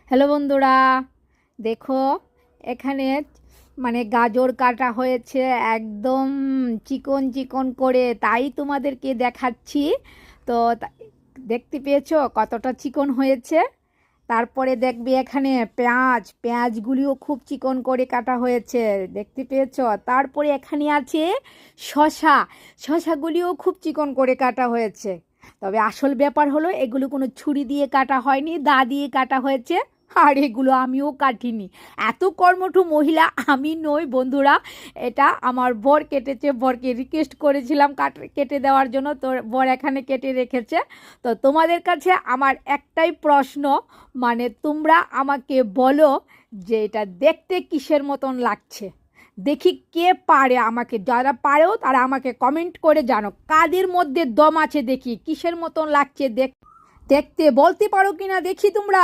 Hello বন্ধুরা, দেখো এখানে গাজর কাটা হয়েছে একদম চিকন চিকন করে, তাই তোমাদেরকে দেখাচ্ছি। তো দেখতে পেয়েছো কতটা চিকন হয়েছে। তারপরে দেখবে এখানে পেঁয়াজগুলিও খুব চিকন করে কাটা হয়েছে, দেখতে পেয়েছো। তারপরে এখানে আছে শসা, শসাগুলিও খুব চিকন করে কাটা হয়েছে। তবে আসল ব্যাপার হলো এগুলো কোনো ছুরি দিয়ে কাটা হয়নি, দা দিয়ে কাটা হয়েছে। আর এগুলো আমিও কাটিনি, এত কর্মঠ মহিলা আমি নই বন্ধুরা। এটা আমার বর কেটেছে, বরকে রিকোয়েস্ট করেছিলাম কেটে দেওয়ার জন্য, তো বর এখানে কেটে রেখেছে। তো তোমাদের কাছে আমার একটাই প্রশ্ন, তোমরা আমাকে বলো যে এটা দেখতে কিসের মতন লাগছে। দেখি কে পারে, আমাকে যারা পারেও তারা আমাকে কমেন্ট করে জানো কাদের মধ্যে দম আছে, দেখি কিসের মতন লাগছে দেখতে, বলতে পারো কিনা দেখি তোমরা।